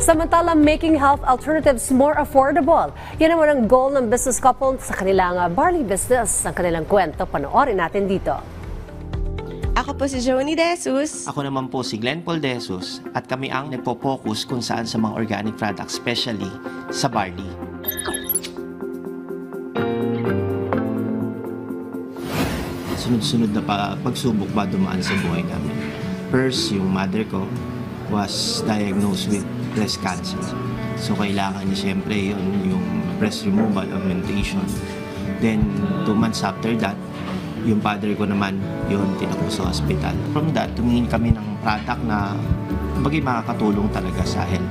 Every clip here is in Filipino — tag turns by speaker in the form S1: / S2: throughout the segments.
S1: Samantala, making health alternatives more affordable. Yan naman ang goal ng business couple sa kanilang barley business. Ang kanilang kwento, panoorin natin dito.
S2: Ako po si Joni De Jesus.
S3: Ako naman po si Glenn Paul De Jesus at kami ang nagpo-focus kung saan sa mga organic products, especially sa barley. Sunod-sunod na pagsubok ba dumaan sa buhay namin. First, yung mother ko was diagnosed with breast cancer. So, kailangan niya siyempre yung breast removal, augmentation. Then, 2 months after that, yung father ko naman, yun, tinakbo sa hospital. From that, tumingin kami ng product na bagay makakatulong talaga sa health.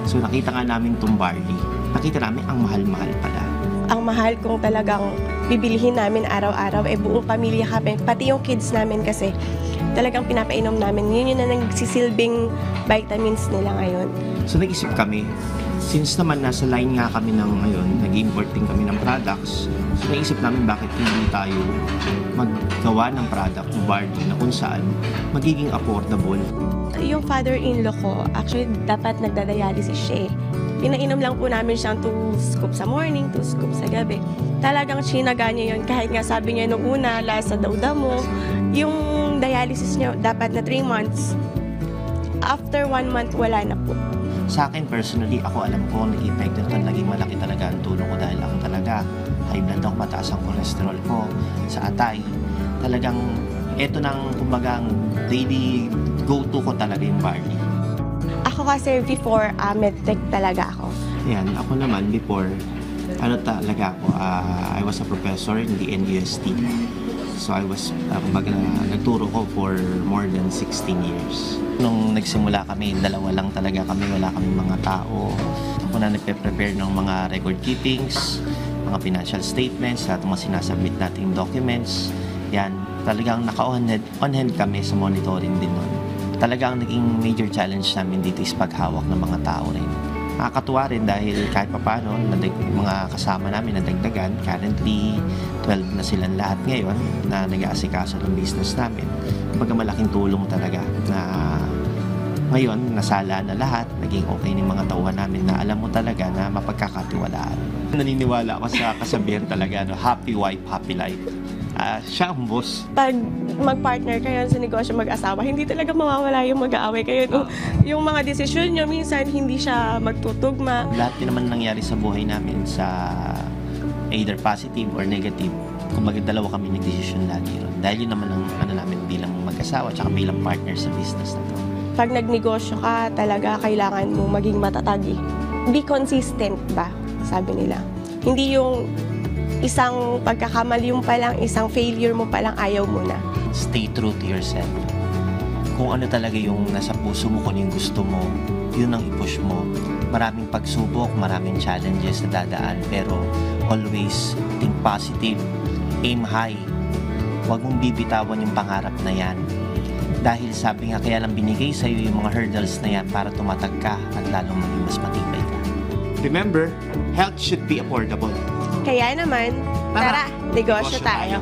S3: So, nakita nga namin itong barley. Nakita namin ang mahal-mahal pala.
S2: Ang mahal kong talagang bibilihin namin araw-araw, buong pamilya kami, pati yung kids namin kasi talagang pinapainom namin. Yun na nagsisilbing vitamins nila ngayon.
S3: So nag-isip kami, since naman nasa line nga kami ng ngayon, nag-import din kami ng products, so naisip namin bakit hindi tayo maggawa ng product o barley na kung saan magiging affordable.
S2: Yung father-in-law ko, actually dapat nagdadialysis siya. Pinainom lang po namin siyang 2 scoops sa morning, 2 scoops sa gabi. Talagang chinaga niya yun. Kahit nga sabi niya nung una, lasa daw damo. Yung dialysis niya dapat na 3 months. After 1 month, wala na po.
S3: Sa akin personally, ako alam ko ang effect nito, naging malaki talaga ang tulong ko dahil ako talaga high blood ako, mataas ang cholesterol ko sa atay. Talagang eto nang kumbaga ang daily go-to ko talaga yung barley.
S2: Ako kasi before, medtech talaga ako.
S3: Yan, ako naman before, talaga ako, I was a professor in the NUST. So I was, nagturo ko for more than 16 years. Nung nagsimula kami, 2 lang talaga kami, wala kami mga tao. Ako na nagpe-prepare ng mga record keepings, mga financial statements, lahat ng mga sinasubmit nating documents. Yan, talagang naka-on hand kami sa monitoring din nun. Talagang naging major challenge namin dito is paghawak ng mga tao rin. Nakakatuwa rin dahil kahit papaano, mga kasama namin nadagdagan. Currently, 12 na silang lahat ngayon na nag-aasikaso ng business namin. Kumbaga malaking tulong talaga na ngayon, nasala na lahat. Naging okay ng mga tauhan namin na alam mo talaga na mapagkakatiwalaan. Naniniwala ako sa kasabihan talaga, no? Happy wife, happy life. Siya ang boss.
S2: Pag mag-partner kayo sa negosyo mag-asawa, hindi talaga mawawala yung mag-aaway kayo. No? Yung mga desisyon nyo, minsan hindi siya magtutugma.
S3: Lahat din naman nangyari sa buhay namin sa either positive or negative. Kumbaga 2 kami nag-desisyon lagi ron. Dahil yun naman ang namin bilang mag-asawa at bilang partner sa business na to.
S2: Pag nagnegosyo ka, talaga kailangan mo maging matatag. Be consistent ba, sabi nila. Hindi yung isang pagkakamali mo pa lang, isang failure mo pa lang, ayaw mo na.
S3: Stay true to yourself. Kung ano talaga yung nasa puso mo, kung yung gusto mo, yun ang i-push mo. Maraming pagsubok, maraming challenges na dadaan, pero always think positive, aim high. Huwag mong bibitawan yung pangarap na yan. Dahil sabi nga, kaya lang binigay sa'yo yung mga hurdles na yan para tumatag ka at lalong maging mas matibay ka. Remember, health should be affordable.
S2: Kaya naman, tara, negosyo tayo.